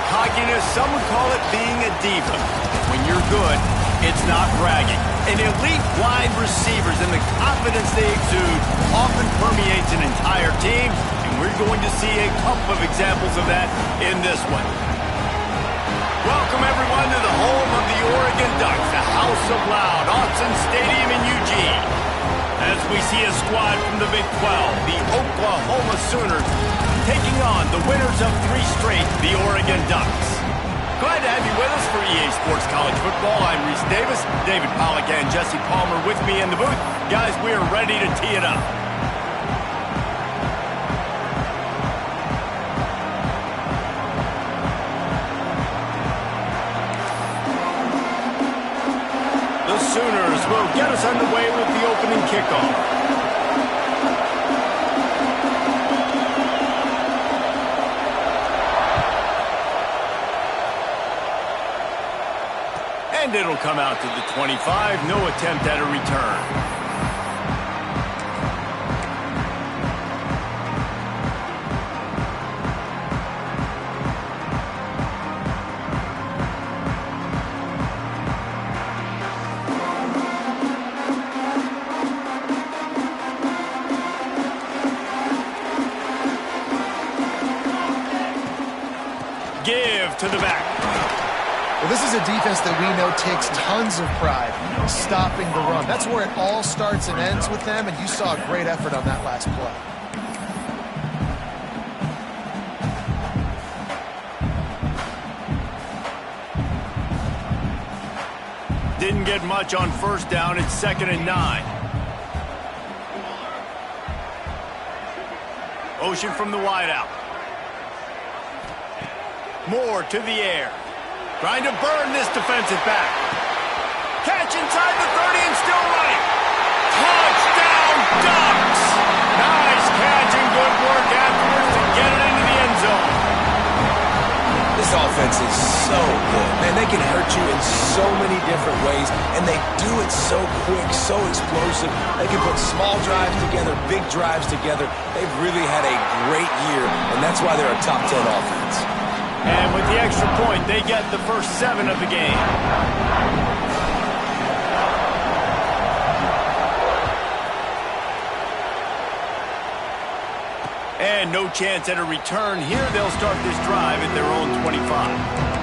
Cockiness, some would call it being a diva. When you're good, it's not bragging. And elite wide receivers and the confidence they exude often permeates an entire team, and we're going to see a couple of examples of that in this one. Welcome, everyone, to the home of the Oregon Ducks, the House of Loud, Autzen Stadium in Eugene. As we see a squad from the Big 12, the Oklahoma Sooners, taking on the winners of 3 straight, the Oregon Ducks. Glad to have you with us for EA Sports College Football. I'm Reese Davis, David Pollack and Jesse Palmer with me in the booth. Guys, we are ready to tee it up. The Sooners will get us underway with the opening kickoff. And it'll come out to the 25. No attempt at a return. Give to the back. Well, this is a defense that we know takes tons of pride in stopping the run. That's where it all starts and ends with them, and you saw a great effort on that last play. Didn't get much on first down. It's 2nd and 9. Ocean from the wideout. Moore to the air. Trying to burn this defensive back. Catch inside the 30 and still running. Touchdown, Ducks! Nice catch and good work afterwards to get it into the end zone. This offense is so good. Man, they can hurt you in so many different ways, and they do it so quick, so explosive. They can put small drives together, big drives together. They've really had a great year, and that's why they're a top 10 offense. And with the extra point, they get the first 7 of the game. And no chance at a return here. They'll start this drive at their own 25.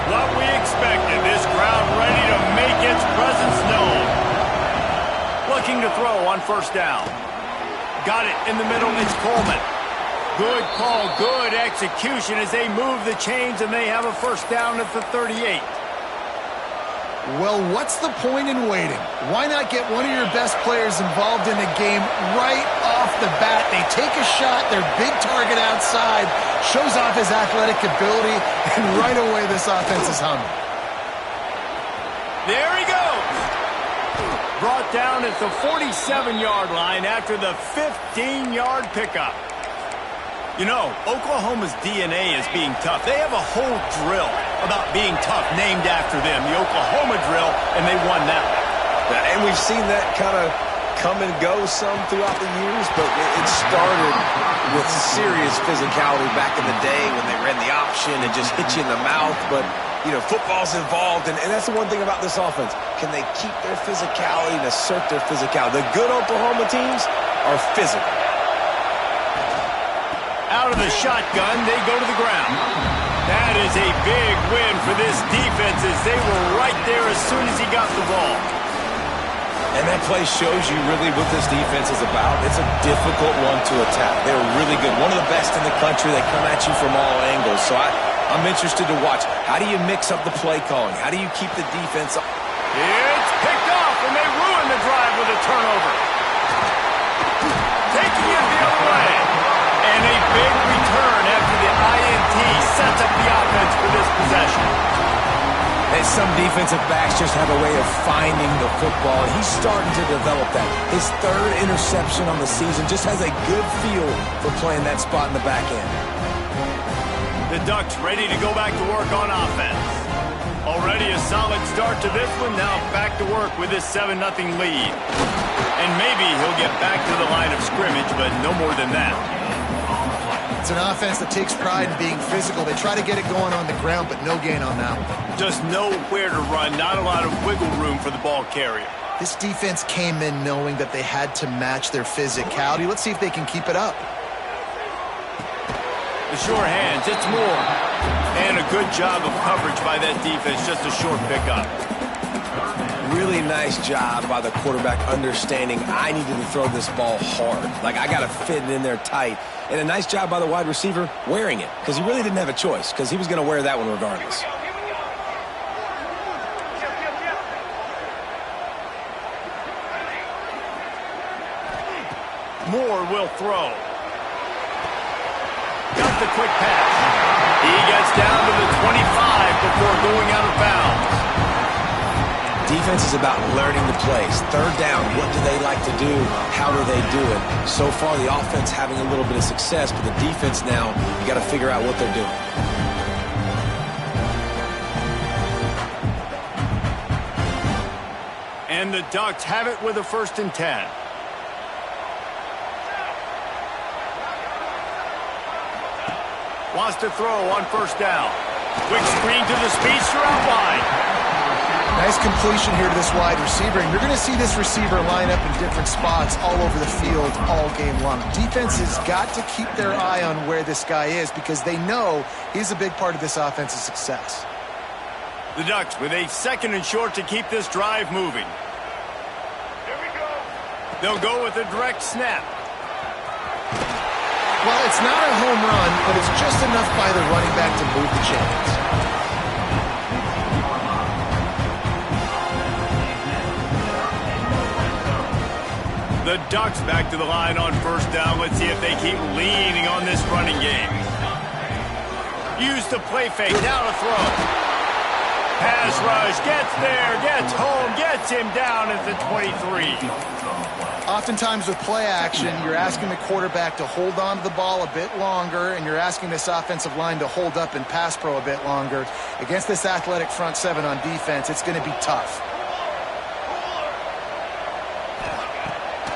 What we expected. This crowd ready to make its presence known. Looking to throw on first down. Got it in the middle. It's Coleman. Good call, good execution as they move the chains and they have a first down at the 38. Well, what's the point in waiting? Why not get one of your best players involved in the game right off the bat? They take a shot, their big target outside, shows off his athletic ability, and right away this offense is humming. There he goes. Brought down at the 47-yard line after the 15-yard pickup. You know, Oklahoma's DNA is being tough. They have a whole drill about being tough named after them, the Oklahoma drill, and they won that one. And we've seen that kind of come and go some throughout the years, but it started with serious physicality back in the day when they ran the option and just hit you in the mouth. But, you know, football's involved, and that's the one thing about this offense. Can they keep their physicality and assert their physicality? The good Oklahoma teams are physical. Out of the shotgun, they go to the ground. That is a big win for this defense as they were right there as soon as he got the ball. And that play shows you really what this defense is about. It's a difficult one to attack. They're really good. One of the best in the country. They come at you from all angles. So I'm interested to watch. How do you mix up the play calling? How do you keep the defense up? It's picked off, and they ruin the drive with a turnover. Taking it the other way. And a big return after the INT sets up the offense for this possession. And some defensive backs just have a way of finding the football. He's starting to develop that. His 3rd interception on the season just has a good feel for playing that spot in the back end. The Ducks ready to go back to work on offense. A Already a solid start to this one. Now back to work with this 7-0 lead. And maybe he'll get back to the line of scrimmage, but no more than that. It's an offense that takes pride in being physical. They try to get it going on the ground, but no gain on that one. Just nowhere to run. Not a lot of wiggle room for the ball carrier. This defense came in knowing that they had to match their physicality. Let's see if they can keep it up. The sure hands, it's Moore. And a good job of coverage by that defense, just a short pickup. Really nice job by the quarterback understanding I needed to throw this ball hard. Like, I got to fit it in there tight. And a nice job by the wide receiver wearing it, because he really didn't have a choice, because he was going to wear that one regardless. Moore will throw. Got the quick pass. He gets down to the 25 before going out of bounds. Defense is about learning the plays. Third down, what do they like to do? How do they do it? So far, the offense having a little bit of success, but the defense now, you got to figure out what they're doing. And the Ducks have it with a 1st and 10. Wants to throw on 1st down. Quick screen to the speedster out wide. Nice completion here to this wide receiver, and you're going to see this receiver line up in different spots all over the field all game long. Defense has got to keep their eye on where this guy is because they know he's a big part of this offense's success. The Ducks with a 2nd and short to keep this drive moving. Here we go. They'll go with a direct snap. Well, it's not a home run, but it's just enough by the running back to move the chains. The Ducks back to the line on 1st down. Let's see if they keep leaning on this running game. Use the play fake. Now to throw. Pass rush. Gets there. Gets home. Gets him down at the 23. Oftentimes with play action, you're asking the quarterback to hold on to the ball a bit longer, and you're asking this offensive line to hold up in pass pro a bit longer. Against this athletic front 7 on defense, it's going to be tough.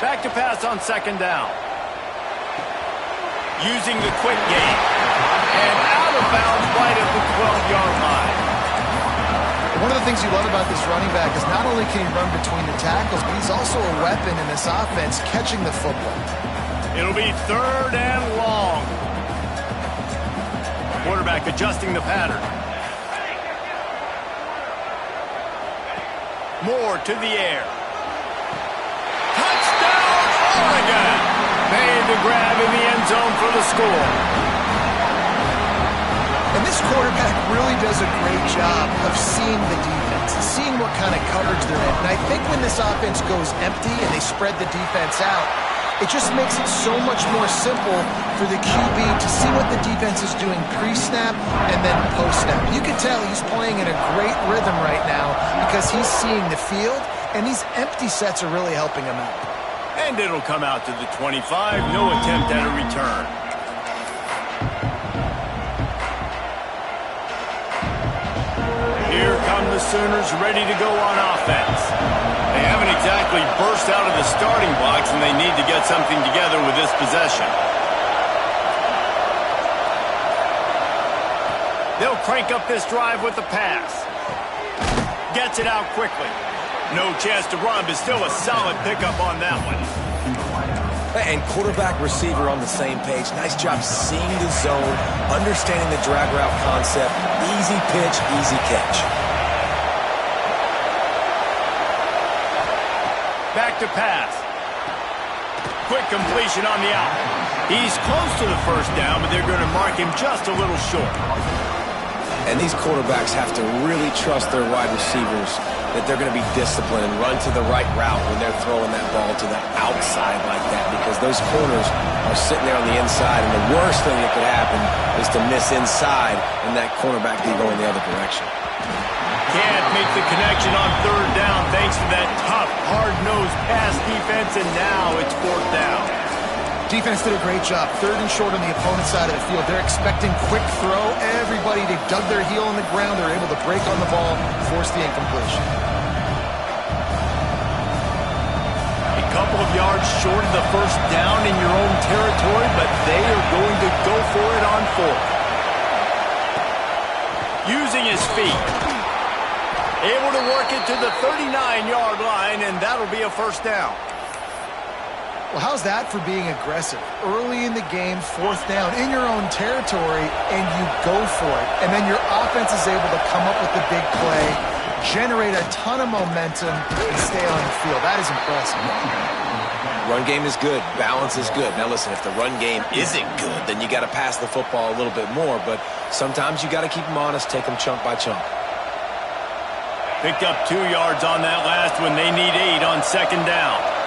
Back to pass on 2nd down. Using the quick game. And out of bounds right at the 12-yard line. One of the things you love about this running back is not only can he run between the tackles, but he's also a weapon in this offense catching the football. It'll be 3rd and long. Quarterback adjusting the pattern. Moore to the air. Oregon made the grab in the end zone for the score. And this quarterback really does a great job of seeing the defense, seeing what kind of coverage they're in. And I think when this offense goes empty and they spread the defense out, it just makes it so much more simple for the QB to see what the defense is doing pre-snap and then post-snap. You can tell he's playing in a great rhythm right now because he's seeing the field, and these empty sets are really helping him out. And it'll come out to the 25. No attempt at a return. Here come the Sooners ready to go on offense. They haven't exactly burst out of the starting blocks, and they need to get something together with this possession. They'll crank up this drive with the pass. Gets it out quickly. No chance to run, but still a solid pickup on that one. And quarterback receiver on the same page. Nice job seeing the zone, understanding the drag route concept. Easy pitch, easy catch. Back to pass. Quick completion on the out. He's close to the 1st down, but they're going to mark him just a little short. And these quarterbacks have to really trust their wide receivers that they're going to be disciplined and run to the right route when they're throwing that ball to the outside like that, because those corners are sitting there on the inside, and the worst thing that could happen is to miss inside and that cornerback be going the other direction. Can't make the connection on 3rd down thanks to that tough, hard-nosed pass defense, and now it's 4th down. Defense did a great job. 3rd and short on the opponent's side of the field. They're expecting quick throw. Everybody, they dug their heel on the ground. They're able to break on the ball, force the incompletion. A couple of yards short of the first down in your own territory, but they are going to go for it on 4th. Using his feet. Able to work it to the 39-yard line, and that'll be a first down. Well, how's that for being aggressive? Early in the game, 4th down, in your own territory, and you go for it. And then your offense is able to come up with the big play, generate a ton of momentum, and stay on the field. That is impressive. Run game is good. Balance is good. Now, listen, if the run game isn't good, then you got to pass the football a little bit more. But sometimes you got to keep them honest, take them chunk by chunk. Picked up 2 yards on that last one. They need 8 on 2nd down.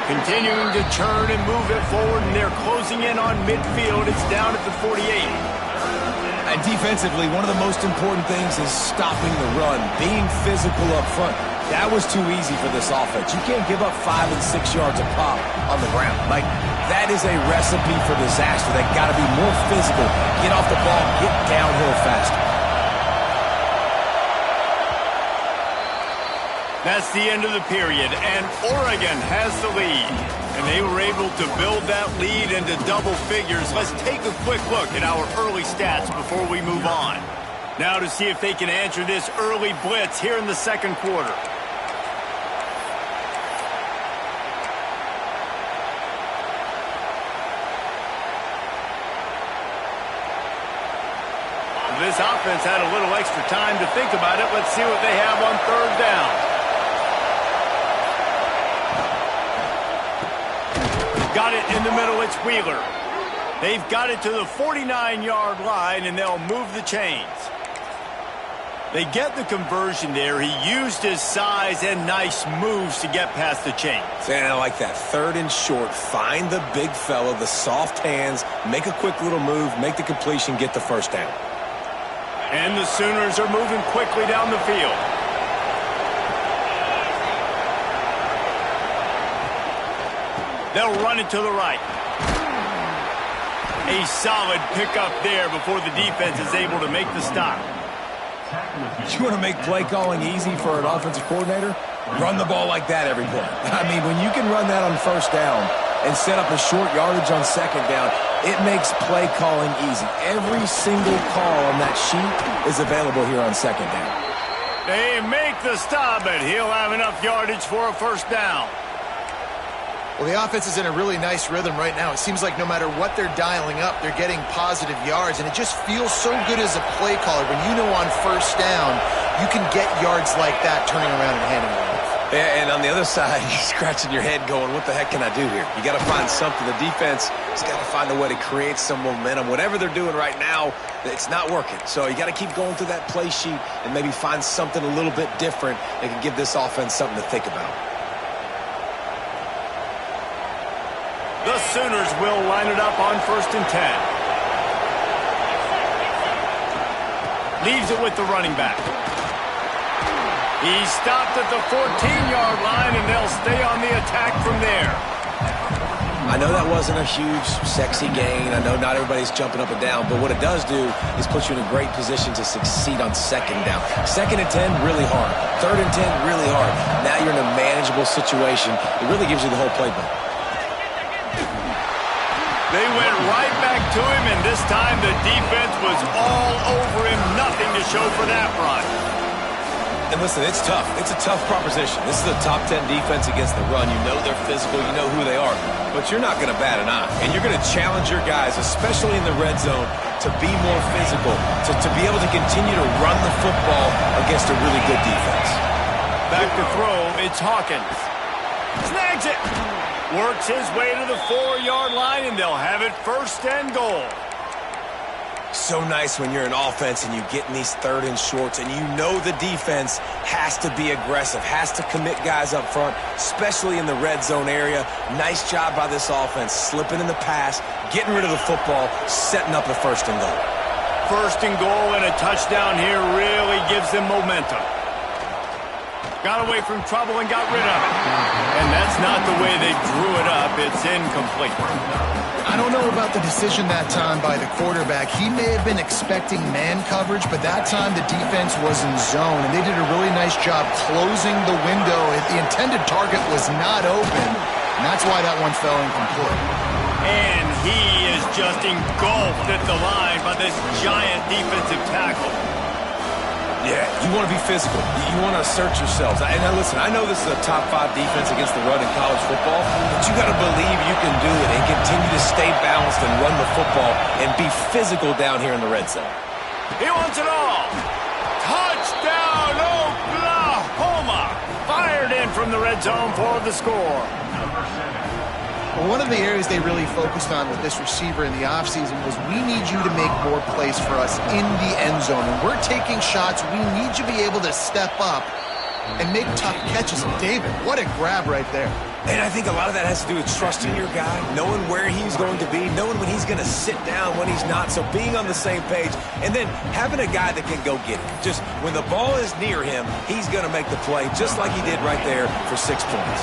Continuing to turn and move it forward, and they're closing in on midfield. It's down at the 48. And defensively, one of the most important things is stopping the run, being physical up front. That was too easy for this offense. You can't give up 5 and 6 yards a pop on the ground. Like, that is a recipe for disaster. They got to be more physical, get off the ball, get downhill faster. That's the end of the period, and Oregon has the lead. And they were able to build that lead into double figures. Let's take a quick look at our early stats before we move on. Now to see if they can answer this early blitz here in the 2nd quarter. This offense had a little extra time to think about it. Let's see what they have on 3rd down. Got it in the middle, it's Wheeler. They've got it to the 49-yard line, and they'll move the chains. They get the conversion there. He used his size and nice moves to get past the chains. And I like that. 3rd and short, find the big fella, the soft hands, make a quick little move, make the completion, get the first down. And the Sooners are moving quickly down the field. They'll run it to the right. A solid pickup there before the defense is able to make the stop. You want to make play calling easy for an offensive coordinator? Run the ball like that every play. I mean, when you can run that on 1st down and set up a short yardage on 2nd down, it makes play calling easy. Every single call on that sheet is available here on 2nd down. They make the stop, but he'll have enough yardage for a first down. Well, the offense is in a really nice rhythm right now. It seems like no matter what they're dialing up, they're getting positive yards, and it just feels so good as a play caller when you know on 1st down you can get yards like that turning around and handing it off. Yeah, and on the other side, you're scratching your head going, what the heck can I do here? You got to find something. The defense has got to find a way to create some momentum. Whatever they're doing right now, it's not working. So you got to keep going through that play sheet and maybe find something a little bit different that can give this offense something to think about. The Sooners will line it up on 1st and 10. Leaves it with the running back. He stopped at the 14-yard line, and they'll stay on the attack from there. I know that wasn't a huge, sexy gain. I know not everybody's jumping up and down, but what it does do is put you in a great position to succeed on 2nd down. 2nd and 10, really hard. 3rd and 10, really hard. Now you're in a manageable situation. It really gives you the whole playbook. They went right back to him, and this time the defense was all over him. Nothing to show for that run. And listen, it's tough. It's a tough proposition. This is a top 10 defense against the run. You know they're physical. You know who they are. But you're not going to bat an eye. And you're going to challenge your guys, especially in the red zone, to be more physical, to be able to continue to run the football against a really good defense. Back to throw, it's Hawkins. Snags it. Works his way to the 4-yard line, and they'll have it 1st and goal. So nice when you're an offense and you get in these 3rd and shorts, and you know the defense has to be aggressive, has to commit guys up front, especially in the red zone area. Nice job by this offense, slipping in the pass, getting rid of the football, setting up the 1st and goal. First and goal and a touchdown here really gives them momentum. Got away from trouble and got rid of it. And that's not the way they drew it up. It's incomplete. I don't know about the decision that time by the quarterback. He may have been expecting man coverage, but that time the defense was in zone, and they did a really nice job closing the window. The intended target was not open, and that's why that one fell incomplete. And he is just engulfed at the line by this giant defensive tackle. Yeah, you want to be physical. You want to assert yourselves. And now listen, I know this is a top 5 defense against the run in college football, but you got to believe you can do it and continue to stay balanced and run the football and be physical down here in the red zone. He wants it all. Touchdown, Oklahoma! Fired in from the red zone for the score. Well, one of the areas they really focused on with this receiver in the offseason was we need you to make more plays for us in the end zone. When we're taking shots, we need you to be able to step up and make tough catches. And David, what a grab right there. And I think a lot of that has to do with trusting your guy, knowing where he's going to be, knowing when he's going to sit down, when he's not. So being on the same page, and then having a guy that can go get it. Just when the ball is near him, he's going to make the play, just like he did right there for 6 points.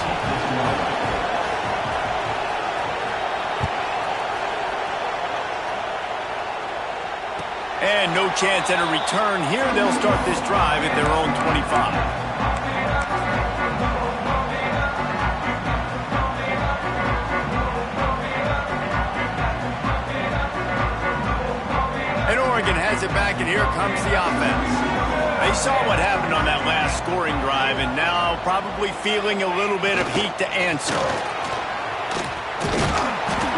And no chance at a return here. They'll start this drive at their own 25. And Oregon has it back, and here comes the offense. They saw what happened on that last scoring drive, and now probably feeling a little bit of heat to answer.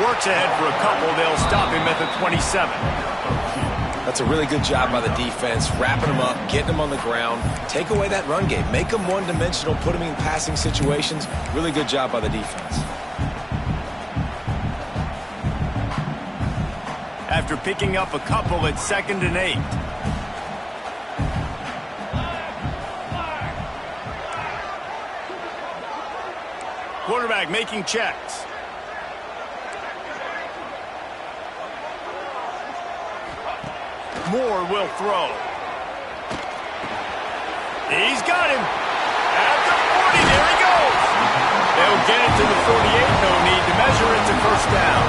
Works ahead for a couple. They'll stop him at the 27. That's a really good job by the defense, wrapping them up, getting them on the ground, take away that run game, make them one-dimensional, put them in passing situations. Really good job by the defense. After picking up a couple at 2nd and 8. Quarterback making checks. Moore will throw. He's got him. At the 40, there he goes. They'll get it to the 48, no need to measure it to first down.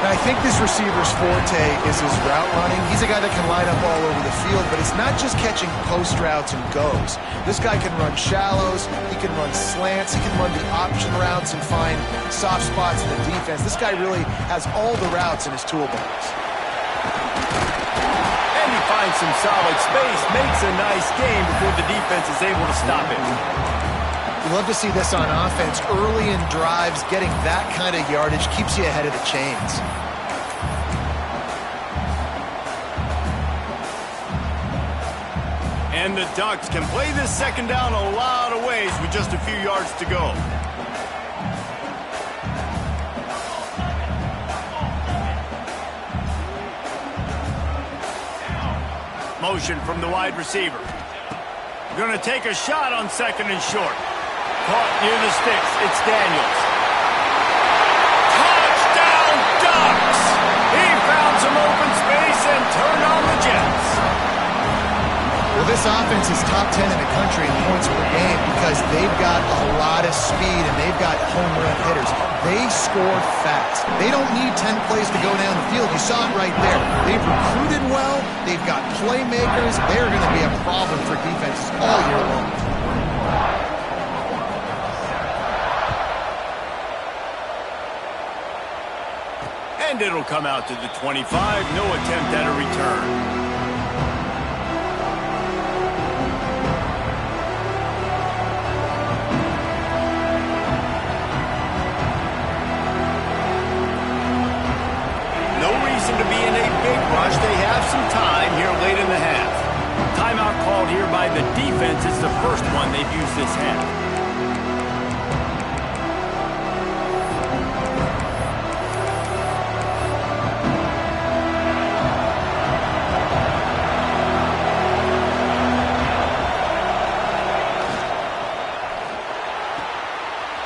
Now, I think this receiver's forte is his route running. He's a guy that can line up all over the field, but it's not just catching post routes and goes. This guy can run shallows, he can run slants, he can run the option routes and find soft spots in the defense. This guy really has all the routes in his toolbox. And he finds some solid space, makes a nice game before the defense is able to stop him. You love to see this on offense. Early in drives, getting that kind of yardage keeps you ahead of the chains. And the Ducks can play this second down a lot of ways with just a few yards to go. Motion from the wide receiver. Going to take a shot on 2nd and short. Caught near the sticks. It's Daniels. Touchdown, Ducks! He found some open space and turned on the Jets. Well, this offense is top 10 in the country in points per game because they've got a lot of speed and they've got home run hitters. They score fast. They don't need 10 plays to go down the field. You saw it right there. They've recruited well. They've got playmakers. They're going to be a problem for defenses all year long. And it'll come out to the 25. No attempt at a return. To be in a big rush. They have some time here late in the half. Timeout called here by the defense. It's the first one they've used this half.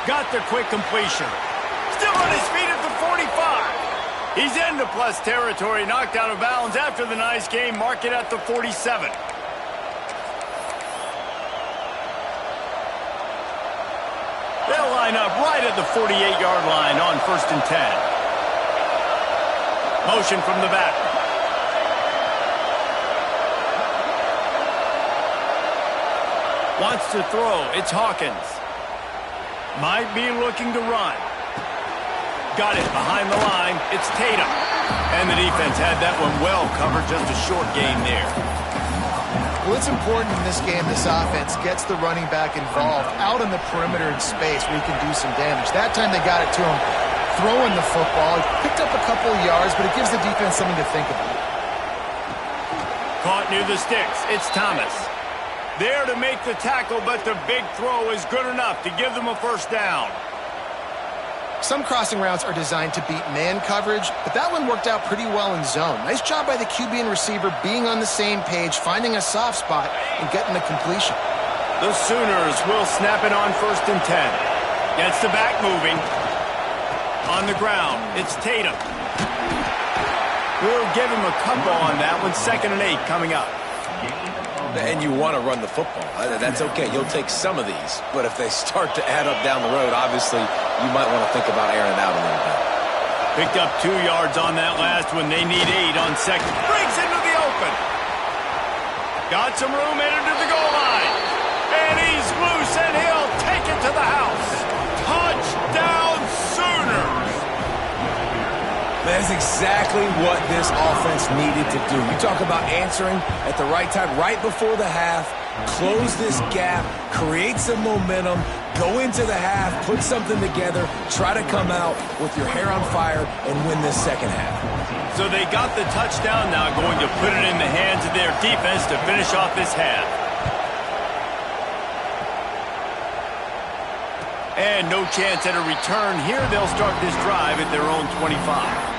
Got the quick completion. Still on his feet at the 45. He's into plus territory, knocked out of bounds after the nice game. Mark it at the 47. They'll line up right at the 48-yard line on 1st and 10. Motion from the back. Wants to throw. It's Hawkins. Might be looking to run. Got it behind the line. It's Tatum. And the defense had that one well covered. Just a short gain there. Well, it's important in this game this offense gets the running back involved out on the perimeter in space where he can do some damage. That time they got it to him throwing the football. He picked up a couple of yards, but it gives the defense something to think about. Caught near the sticks. It's Thomas. There to make the tackle, but the big throw is good enough to give them a first down. Some crossing routes are designed to beat man coverage, but that one worked out pretty well in zone. Nice job by the QB and receiver being on the same page, finding a soft spot, and getting the completion. The Sooners will snap it on 1st and 10. Gets the back moving. On the ground, it's Tatum. We'll give him a couple on that one. 2nd and 8 coming up. And you want to run the football. That's okay. You'll take some of these. But if they start to add up down the road, obviously, you might want to think about airing it out a little bit. Picked up 2 yards on that last one. They need 8 on 2nd. Breaks into the open. Got some room, entered to the goal line. And he's loose, and he'll take it to the house. Touchdown, Sooners. That's exactly what this offense needed to do. You talk about answering at the right time, right before the half, close this gap, create some momentum, go into the half, put something together, try to come out with your hair on fire and win this second half. So they got the touchdown, now going to put it in the hands of their defense to finish off this half. And no chance at a return here. They'll start this drive at their own 25.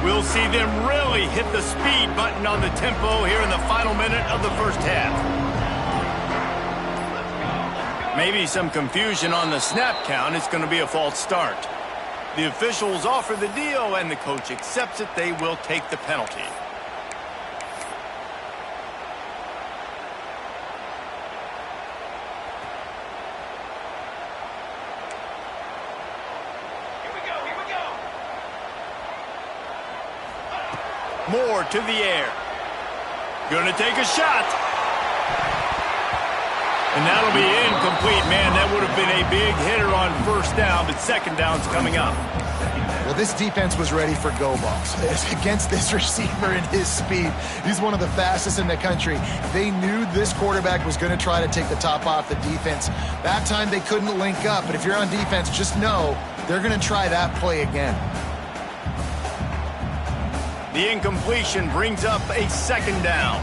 We'll see them really hit the speed button on the tempo here in the final minute of the first half. Maybe some confusion on the snap count. It's going to be a false start. The officials offer the deal, and the coach accepts it. They will take the penalty. Moore to the air. Gonna take a shot. And that'll be incomplete. Man, that would have been a big hitter on 1st down, but 2nd down's coming up. Well, this defense was ready for go balls. Against this receiver and his speed, he's one of the fastest in the country. They knew this quarterback was going to try to take the top off the defense. That time they couldn't link up, but if you're on defense, just know they're going to try that play again. The incompletion brings up a 2nd down.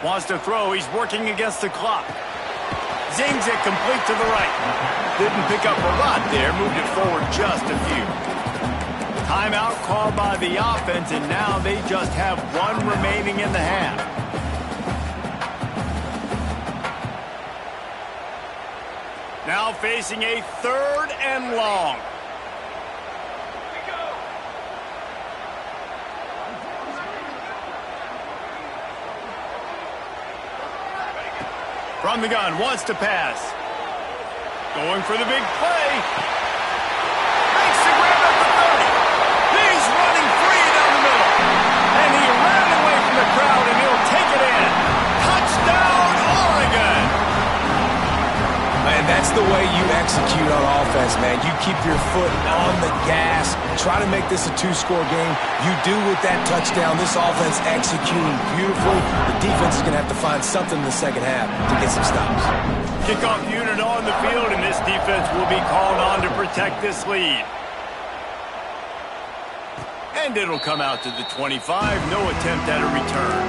Wants to throw. He's working against the clock. Zings it complete to the right. Didn't pick up a lot there. Moved it forward just a few. Timeout called by the offense, and now they just have 1 remaining in the half. Now facing a 3rd and long. From the gun, wants to pass. Going for the big play. Makes the grab at the 30. He's running free down the middle. And he ran away from the crowd, and he'll take it in. Touchdown, Oregon. Man, that's the way you execute on offense, man. You keep your foot on the gas, try to make this a 2-score game. You do with that touchdown. This offense executing beautifully. The defense is going to have to find something in the second half to get some stops. Kickoff unit on the field, and this defense will be called on to protect this lead. And it'll come out to the 25. No attempt at a return.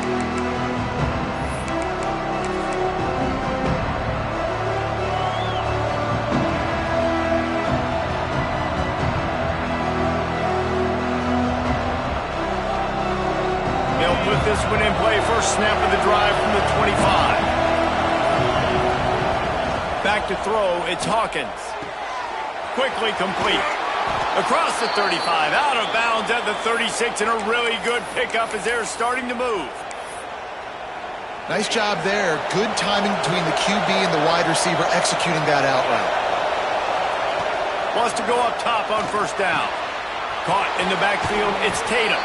first snap of the drive from the 25. Back to throw, it's Hawkins. Quickly complete. Across the 35, out of bounds at the 36, and a really good pickup as they're starting to move. Nice job there. Good timing between the QB and the wide receiver executing that out route. Wants to go up top on first down. Caught in the backfield, it's Tatum.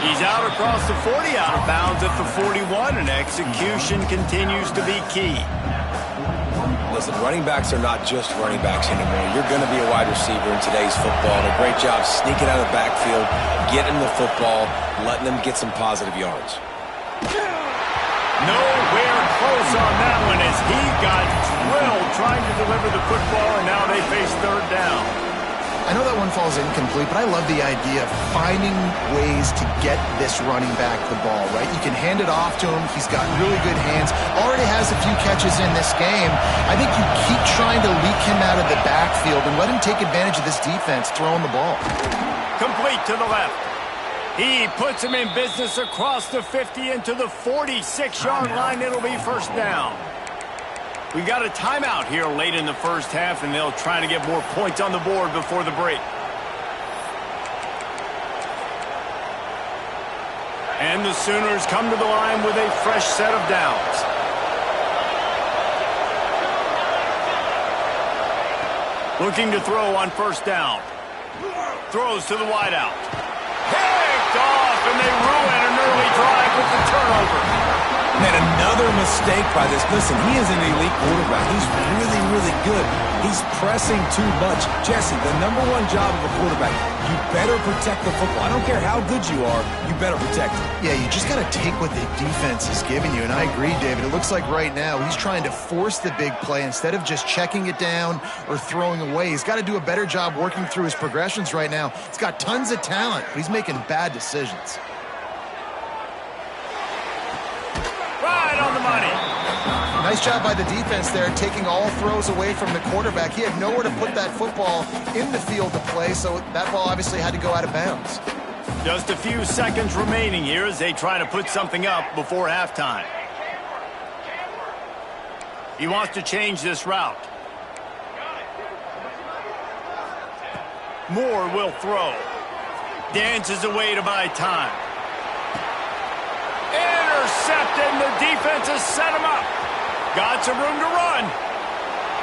He's out across the 40, out of bounds at the 41, and execution continues to be key. Listen, running backs are not just running backs anymore. You're going to be a wide receiver in today's football. And a great job sneaking out of the backfield, getting the football, letting them get some positive yards. Nowhere close on that one as he got drilled trying to deliver the football, and now they face third down. I know that one falls incomplete, but I love the idea of finding ways to get this running back the ball, right? You can hand it off to him. He's got really good hands. Already has a few catches in this game. I think you keep trying to leak him out of the backfield and let him take advantage of this defense throwing the ball. Complete to the left. He puts him in business across the 50 into the 46-yard line. It'll be first down. We got a timeout here late in the first half, and they'll try to get more points on the board before the break. And the Sooners come to the line with a fresh set of downs. Looking to throw on first down. Throws to the wideout. Picked off, and they ruin an early drive with the turnover. And another mistake by this. Listen, he is an elite quarterback. He's really, really good. He's pressing too much. Jesse, the number one job of a quarterback, you better protect the football. I don't care how good you are, you better protect it. Yeah, you just got to take what the defense is giving you, and I agree, David. It looks like right now he's trying to force the big play instead of just checking it down or throwing away. He's got to do a better job working through his progressions right now. He's got tons of talent, but he's making bad decisions. On the money. Nice job by the defense there, taking all throws away from the quarterback. He had nowhere to put that football in the field to play, so that ball obviously had to go out of bounds. Just a few seconds remaining here as they try to put something up before halftime. He wants to change this route. Moore will throw. Dances away to buy time. Intercepted, and the defense has set him up. Got some room to run.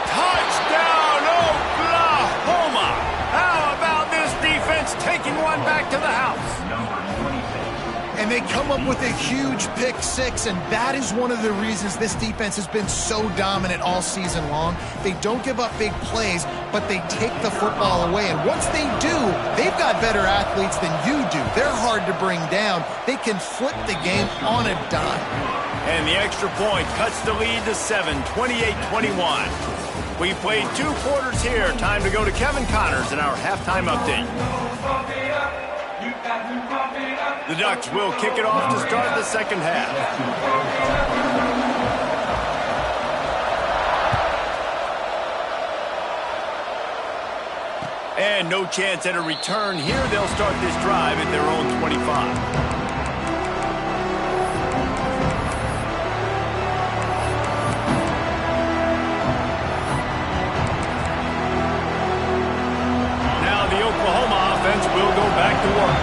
Touchdown, Oklahoma! How about this defense taking one back to the house? And they come up with a huge pick six, and that is one of the reasons this defense has been so dominant all season long. They don't give up big plays, but they take the football away. And once they do, they've got better athletes than you do. They're hard to bring down. They can flip the game on a dime. And the extra point cuts the lead to 7, 28-21. We played 2 quarters here. Time to go to Kevin Connors in our halftime update. The Ducks will kick it off to start the second half. And no chance at a return here. They'll start this drive at their own 25. Will go back to work.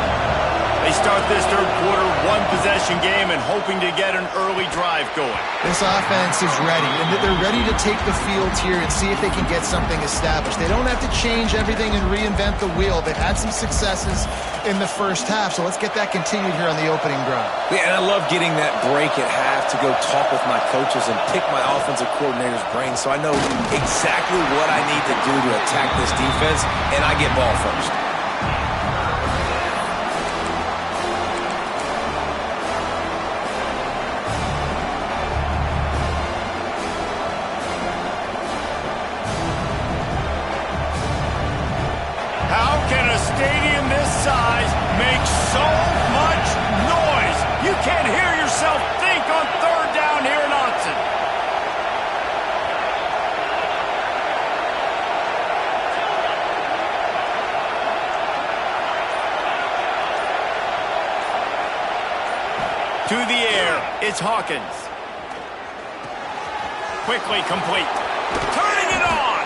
They start this third quarter one-possession game and hoping to get an early drive going. This offense is ready, and they're ready to take the field here and see if they can get something established. They don't have to change everything and reinvent the wheel. They've had some successes in the first half, so let's get that continued here on the opening drive. Yeah, and I love getting that break at half to go talk with my coaches and pick my offensive coordinator's brain so I know exactly what I need to do to attack this defense, and I get ball first. Stadium this size makes so much noise. You can't hear yourself think on third down here in Autzen. To the air. It's Hawkins. Quickly complete. Turning it on.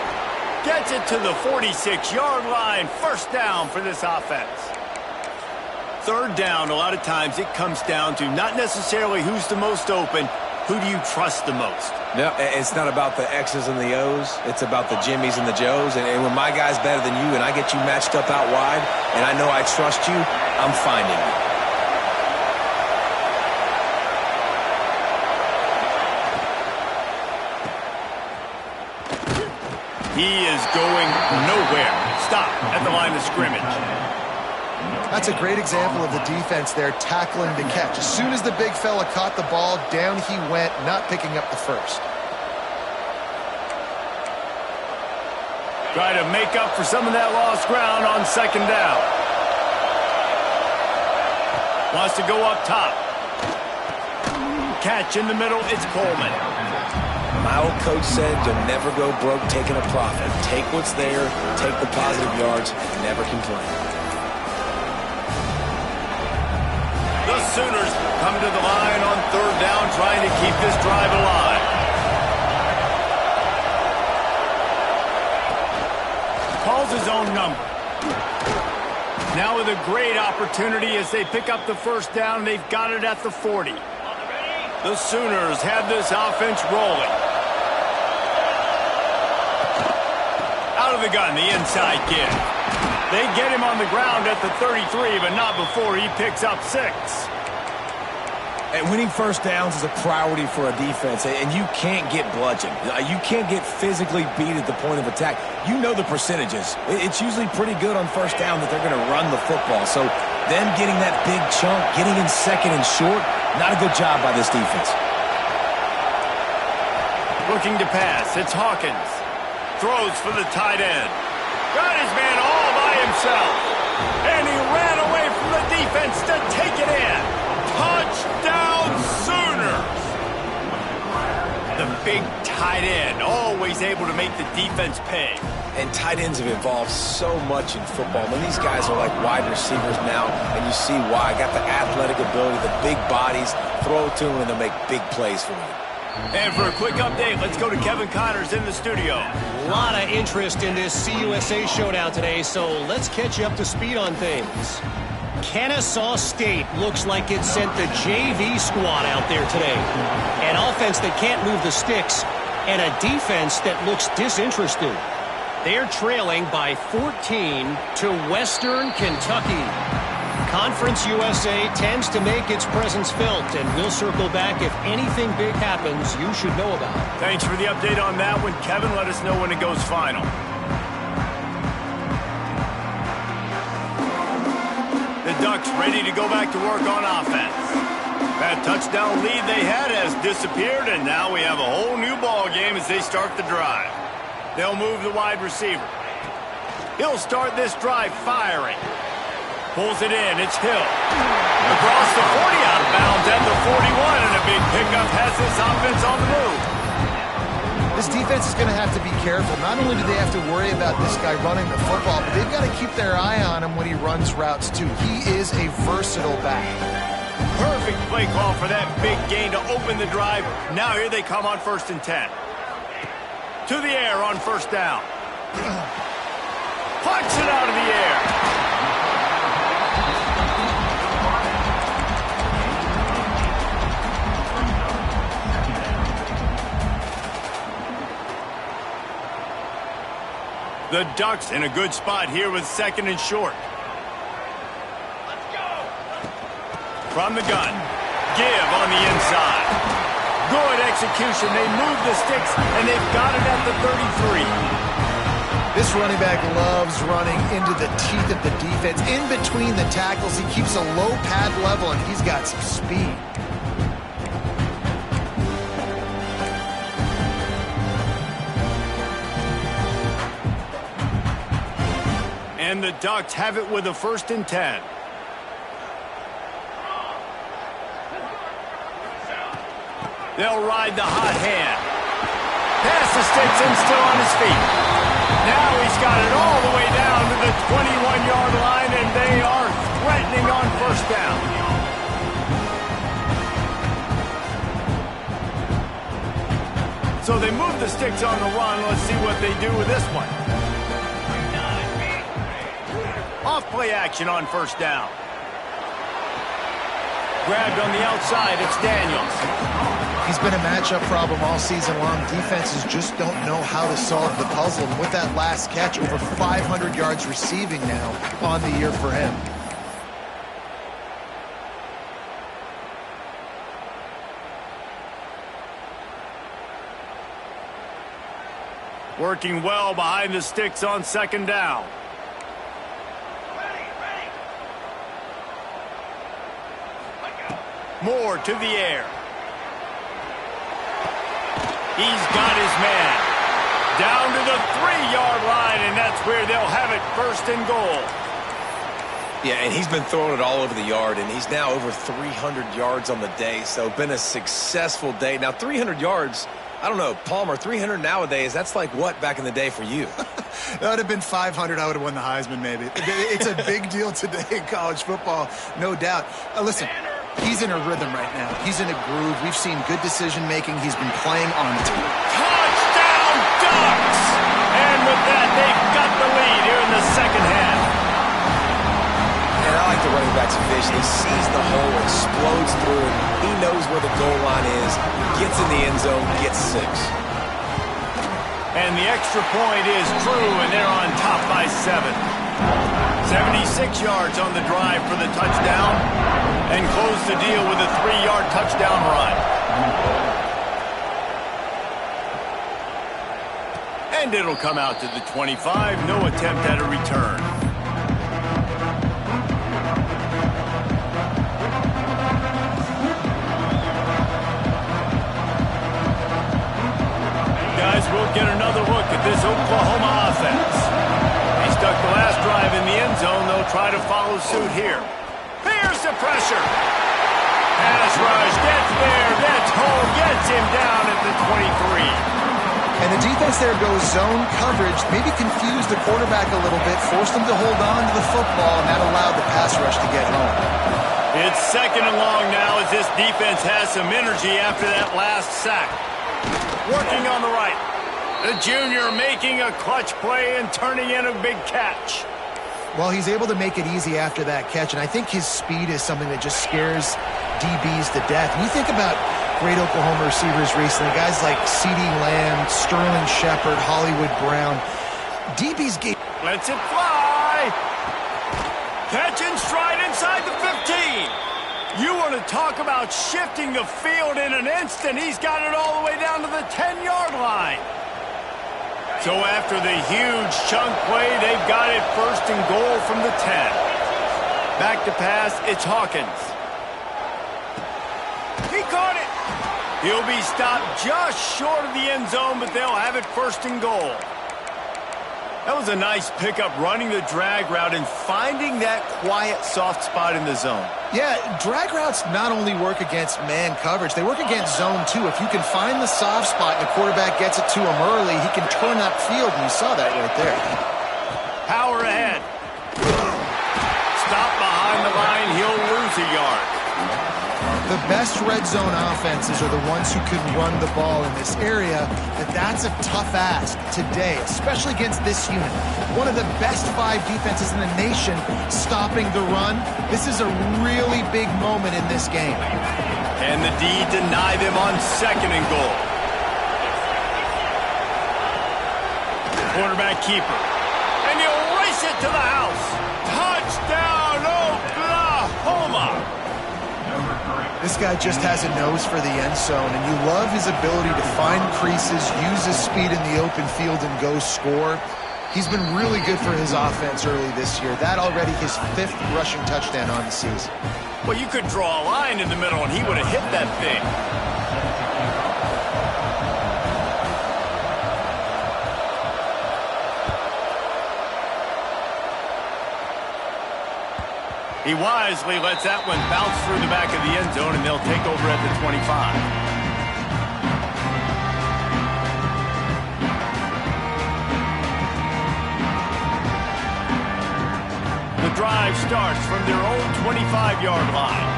Gets it to the 46-yard line. First down for this offense. Third down, a lot of times it comes down to not necessarily who's the most open, who do you trust the most? No, it's not about the X's and the O's. It's about the Jimmies and the Joes. And when my guy's better than you and I get you matched up out wide and I know I trust you, I'm finding you. He is going nowhere. Stop at the line of scrimmage. That's a great example of the defense there tackling the catch. As soon as the big fella caught the ball, down he went, not picking up the first. Try to make up for some of that lost ground on second down. Wants to go up top. Catch in the middle, it's Coleman. My old coach said you'll never go broke taking a profit. Take what's there, take the positive yards, never complain. The Sooners come to the line on third down, trying to keep this drive alive. Calls his own number. Now with a great opportunity as they pick up the first down. They've got it at the 40. The Sooners have this offense rolling. Out of the gun, the inside give. They get him on the ground at the 33, but not before he picks up 6. And winning first downs is a priority for a defense, and you can't get bludgeoned. You can't get physically beat at the point of attack. You know the percentages. It's usually pretty good on first down that they're going to run the football. So them getting that big chunk, getting in second and short, not a good job by this defense. Looking to pass, it's Hawkins. Throws for the tight end. Got his man all by himself. And he ran away from the defense to take it in. Touchdown Sooners! The big tight end, always able to make the defense pay. And tight ends have evolved so much in football. I mean, these guys are like wide receivers now, and you see why. Got the athletic ability, the big bodies, throw it to them, and they'll make big plays for you. And for a quick update, let's go to Kevin Connors in the studio. A lot of interest in this CUSA showdown today, so let's catch you up to speed on things. Kennesaw State looks like it sent the JV squad out there today. An offense that can't move the sticks, and a defense that looks disinterested. They're trailing by 14 to Western Kentucky. Conference USA tends to make its presence felt, and we'll circle back if anything big happens you should know about. Thanks for the update on that one, Kevin. Let us know when it goes final. The Ducks ready to go back to work on offense. That touchdown lead they had has disappeared, and now we have a whole new ball game as they start the drive. They'll move the wide receiver. He'll start this drive firing. Pulls it in. It's Hill. Across the 40, out of bounds at the 41, and a big pickup has this offense on the move. This defense is going to have to be careful. Not only do they have to worry about this guy running the football, but they've got to keep their eye on him when he runs routes, too. He is a versatile back. Perfect play call for that big gain to open the drive. Now here they come on 1st and 10. To the air on first down. Punch it out of the air. The Ducks in a good spot here with 2nd and short. Let's go. From the gun. Give on the inside. Good execution. They move the sticks, and they've got it at the 33. This running back loves running into the teeth of the defense. In between the tackles, he keeps a low pad level, and he's got some speed. And the Ducks have it with a 1st and 10. They'll ride the hot hand. Pass the sticks and still on his feet. Now he's got it all the way down to the 21-yard line, and they are threatening on 1st down. So they move the sticks on the run. Let's see what they do with this one. Off play action on first down. Grabbed on the outside, it's Daniels. He's been a matchup problem all season long. Defenses just don't know how to solve the puzzle. And with that last catch, over 500 yards receiving now on the year for him. Working well behind the sticks on second down. Moore to the air. He's got his man. Down to the 3-yard line, and that's where they'll have it, first and goal. Yeah, and he's been throwing it all over the yard, and he's now over 300 yards on the day, so been a successful day. Now, 300 yards, I don't know, Palmer, 300 nowadays, that's like what back in the day for you? That would have been 500. I would have won the Heisman, maybe. It's a big deal today in college football, no doubt. Listen, he's in a rhythm right now. He's in a groove. We've seen good decision-making. He's been playing on Touchdown, Ducks! And with that, they've got the lead here in the second half. And I like the running back's vision. He sees the hole, explodes through it. He knows where the goal line is, gets in the end zone, gets 6. And the extra point is true, and they're on top by 7. 76 yards on the drive for the touchdown, and close the deal with a 3-yard touchdown run. And it'll come out to the 25. No attempt at a return. Guys, we'll get another look at this Oklahoma offense. They stuck the last drive in the end zone. They'll try to follow suit here. Here's the pressure. Pass rush, gets there, gets home, gets him down at the 23. And the defense there goes zone coverage, maybe confused the quarterback a little bit, forced him to hold on to the football, and that allowed the pass rush to get home. It's second and long now as this defense has some energy after that last sack. Working on the right. The junior making a clutch play and turning in a big catch. Well, he's able to make it easy after that catch, and I think his speed is something that just scares DBs to death. And you think about great Oklahoma receivers recently, guys like CeeDee Lamb, Sterling Shepard, Hollywood Brown. DBs get... Lets it fly. Catch and stride inside the 15. You want to talk about shifting the field in an instant. He's got it all the way down to the 10-yard line. So after the huge chunk play, they've got it first and goal from the 10. Back to pass, it's Hawkins. He caught it. He'll be stopped just short of the end zone, but they'll have it first and goal. That was a nice pickup, running the drag route and finding that quiet, soft spot in the zone. Yeah, drag routes not only work against man coverage, they work against zone too. If you can find the soft spot and the quarterback gets it to him early, he can turn upfield, and you saw that right there. Power ahead. Stop behind the line, he'll lose a yard. The best red zone offenses are the ones who can run the ball in this area, but that's a tough ask today, especially against this unit. One of the best 5 defenses in the nation stopping the run. This is a really big moment in this game. And the D deny them on second and goal. Quarterback keeper. And he'll race it to the house. Touchdown, Oklahoma! This guy just has a nose for the end zone, and you love his ability to find creases, use his speed in the open field, and go score. He's been really good for his offense early this year. That already his 5th rushing touchdown on the season. Well, you could draw a line in the middle, and he would have hit that thing. He wisely lets that one bounce through the back of the end zone, and they'll take over at the 25. The drive starts from their own 25-yard line.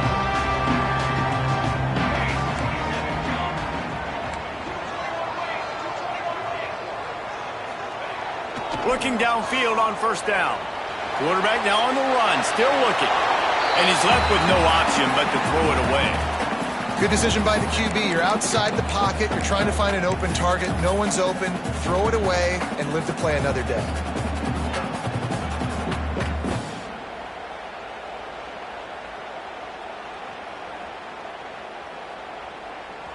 Looking downfield on first down. Quarterback now on the run, still looking. And he's left with no option but to throw it away. Good decision by the QB. You're outside the pocket. You're trying to find an open target. No one's open. Throw it away and live to play another day.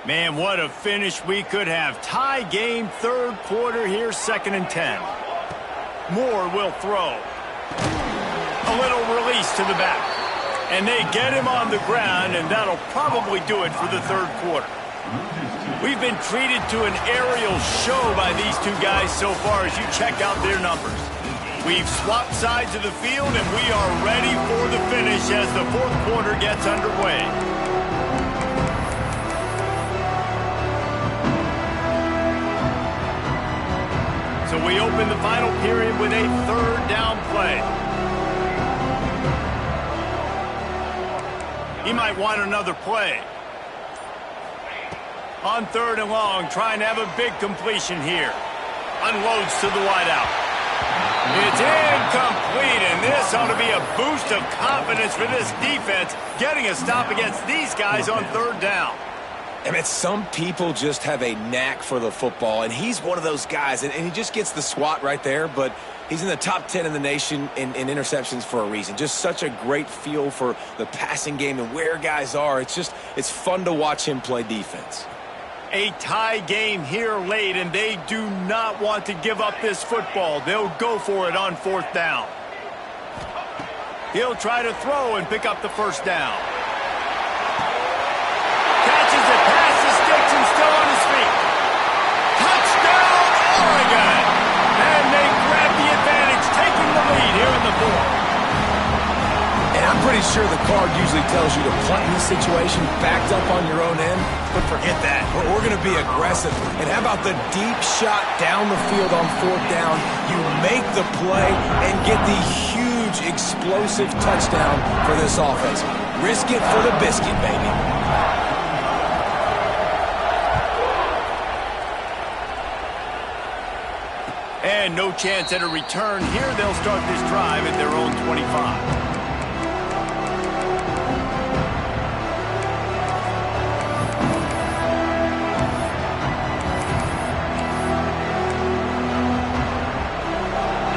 Man, what a finish we could have. Tie game, third quarter here, 2nd and 10. Moore will throw. A little release to the back. And they get him on the ground, and that'll probably do it for the third quarter. We've been treated to an aerial show by these two guys so far as you check out their numbers. We've swapped sides of the field, and we are ready for the finish as the fourth quarter gets underway. So we open the final period with a third down play. He might want another play. On 3rd and long, trying to have a big completion here. Unloads to the wideout. It's incomplete, and this ought to be a boost of confidence for this defense, getting a stop against these guys on 3rd down. I mean, some people just have a knack for the football, and he's one of those guys, and he just gets the swat right there, but he's in the top 10 in the nation in interceptions for a reason. Just such a great feel for the passing game and where guys are. It's fun to watch him play defense. A tie game here late, and they do not want to give up this football. They'll go for it on 4th down. He'll try to throw and pick up the first down. Catches it past the sticks and still on his feet. Touchdown, Oregon! And they grab the advantage, taking the lead here in the 4th. And I'm pretty sure the card usually tells you to punt in this situation, backed up on your own end. But forget that. We're going to be aggressive. And how about the deep shot down the field on 4th down? You make the play and get the huge explosive touchdown for this offense. Risk it for the biscuit, baby. And no chance at a return here. They'll start this drive at their own 25.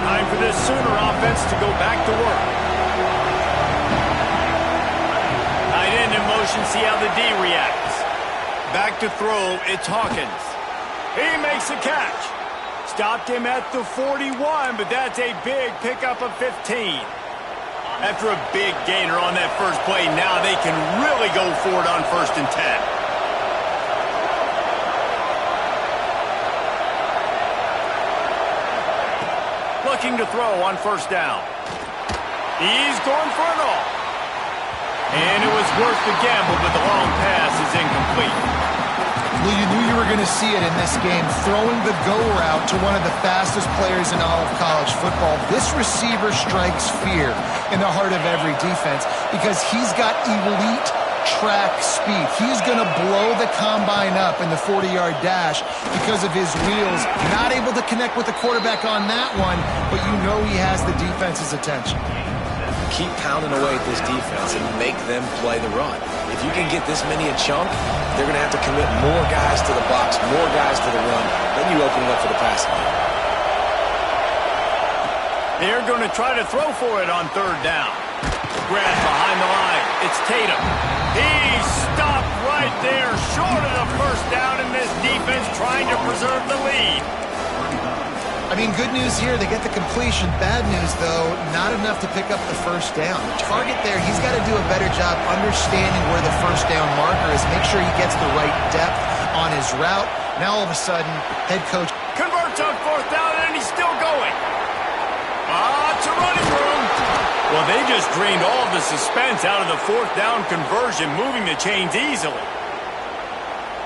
Time for this Sooner offense to go back to work. Tight end in motion, see how the D reacts. Back to throw, it's Hawkins. He makes the catch. Stopped him at the 41, but that's a big pickup of 15. After a big gainer on that first play, now they can really go for it on 1st and 10. Looking to throw on 1st down. He's going for it all. And it was worth the gamble, but the long pass is incomplete. Well, you knew you were going to see it in this game, throwing the go route to one of the fastest players in all of college football. This receiver strikes fear in the heart of every defense because he's got elite track speed. He's going to blow the combine up in the 40-yard dash because of his wheels. Not able to connect with the quarterback on that one, but you know he has the defense's attention. Keep pounding away at this defense and make them play the run. If you can get this many a chunk, they're going to have to commit more guys to the box, more guys to the run. Then you open it up for the passing game. They're going to try to throw for it on 3rd down. Grab behind the line. It's Tatum. He's stopped right there, short of the 1st down, and this defense trying to preserve the lead. I mean, good news here, they get the completion. Bad news, though, not enough to pick up the 1st down. The target there, he's got to do a better job understanding where the 1st down marker is, make sure he gets the right depth on his route. Now, all of a sudden, head coach converts on 4th down, and he's still going. It's a running room. Well, they just drained all the suspense out of the 4th down conversion, moving the chains easily.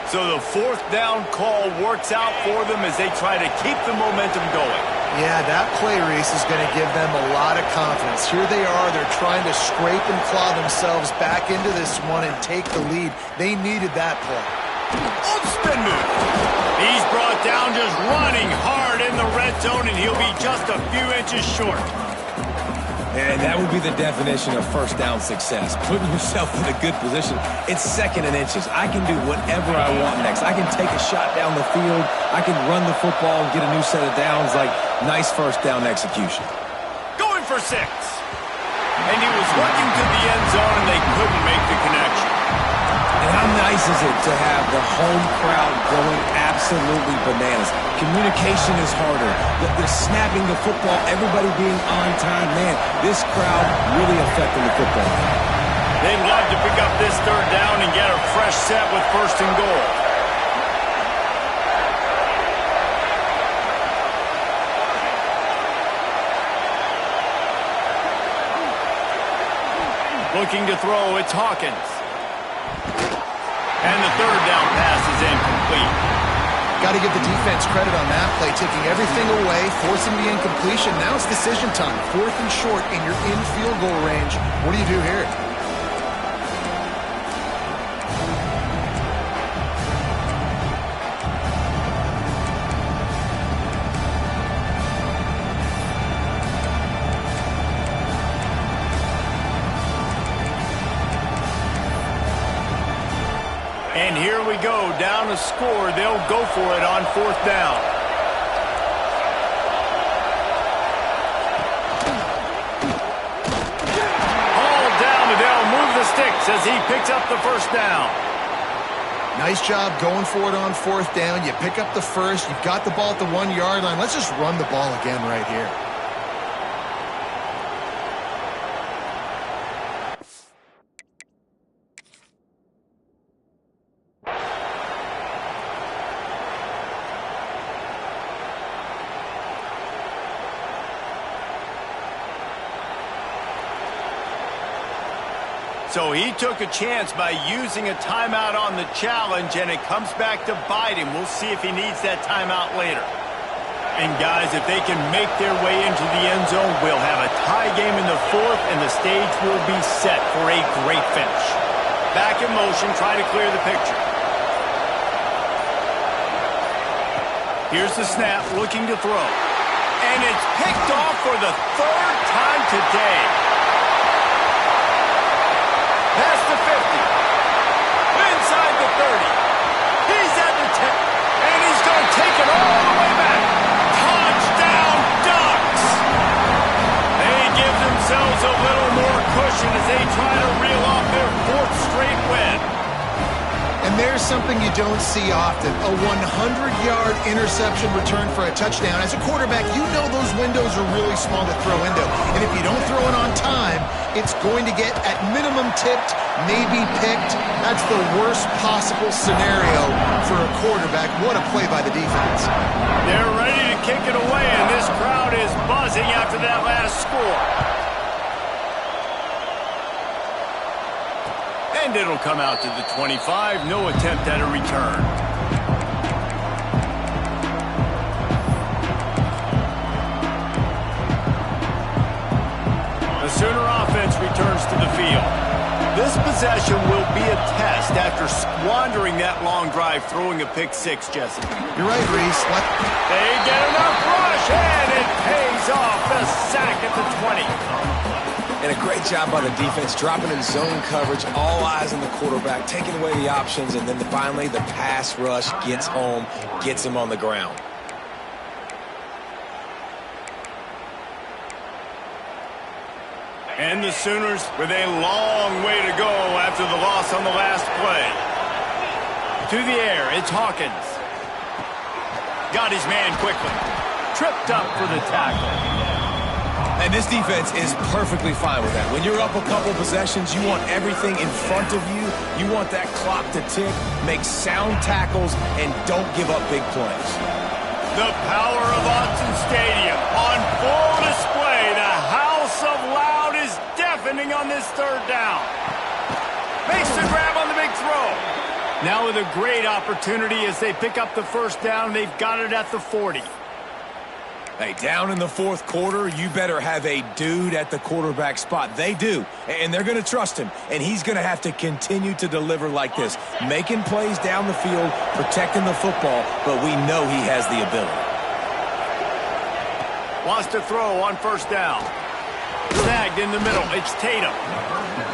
So the 4th down call works out for them as they try to keep the momentum going. Yeah, that play race is going to give them a lot of confidence. Here they are. They're trying to scrape and claw themselves back into this one and take the lead. They needed that play. On spin move. He's brought down just running hard in the red zone, and he'll be just a few inches short. And that would be the definition of first down success. Putting yourself in a good position. It's second and inches. I can do whatever I want next. I can take a shot down the field. I can run the football and get a new set of downs. Like, nice first down execution. Going for 6. And he was working to the end zone, and they couldn't make the connection. And how nice is it to have the home crowd going absolutely bananas? Communication is harder. They're snapping the football, everybody being on time. Man, this crowd really affecting the football game. They'd love to pick up this third down and get a fresh set with first and goal. Looking to throw, it's Hawkins. And the third down pass is incomplete. Got to give the defense credit on that play, taking everything away, forcing the incompletion. Now it's decision time. 4th and short, and you're in field goal range. What do you do here? And here we go, down a score. They'll go for it on 4th down. All down, and they'll move the sticks as he picks up the first down. Nice job going for it on 4th down. You pick up the first. You've got the ball at the 1-yard line. Let's just run the ball again right here. So he took a chance by using a timeout on the challenge, and it comes back to bite him. We'll see if he needs that timeout later. And guys, if they can make their way into the end zone, we'll have a tie game in the 4th, and the stage will be set for a great finish. Back in motion, trying to clear the picture. Here's the snap, looking to throw. And it's picked off for the 3rd time today. Past the 50. Inside the 30. He's at the 10. And he's going to take it all the way back. Touchdown Ducks! They give themselves a little more cushion as they try to reel off their 4th straight win. And there's something you don't see often, a 100-yard interception return for a touchdown. As a quarterback, you know those windows are really small to throw into. And if you don't throw it on time, it's going to get at minimum tipped, maybe picked. That's the worst possible scenario for a quarterback. What a play by the defense. They're ready to kick it away, and this crowd is buzzing after that last score. And it'll come out to the 25. No attempt at a return. The Sooner offense returns to the field. This possession will be a test after squandering that long drive, throwing a pick-6, Jesse. You're right, Reese. They get enough rush, and it pays off. The sack at the 20. And a great job by the defense, dropping in zone coverage, all eyes on the quarterback, taking away the options, and then finally the pass rush gets home, gets him on the ground. And the Sooners with a long way to go after the loss on the last play. To the air, it's Hawkins. Got his man quickly. Tripped up for the tackle. And this defense is perfectly fine with that. When you're up a couple possessions, you want everything in front of you. You want that clock to tick, make sound tackles, and don't give up big plays. The power of Autzen Stadium on full display. The house of loud is deafening on this third down. Makes the grab on the big throw. Now with a great opportunity as they pick up the first down. They've got it at the 40. Hey, down in the 4th quarter, you better have a dude at the quarterback spot. They do, and they're going to trust him, and he's going to have to continue to deliver like this, making plays down the field, protecting the football, but we know he has the ability. Wants to throw on first down. Snagged in the middle. It's Tatum.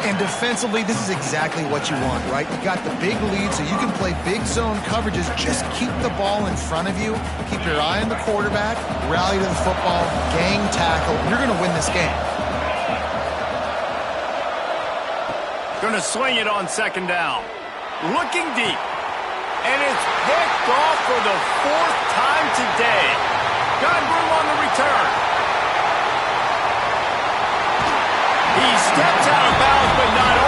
And defensively, this is exactly what you want, right? You got the big lead, so you can play big zone coverages. Just keep the ball in front of you. Keep your eye on the quarterback. Rally to the football. Gang tackle. You're going to win this game. Going to swing it on second down. Looking deep. And it's picked off for the 4th time today. Got room on the return. He steps out of bounds, but not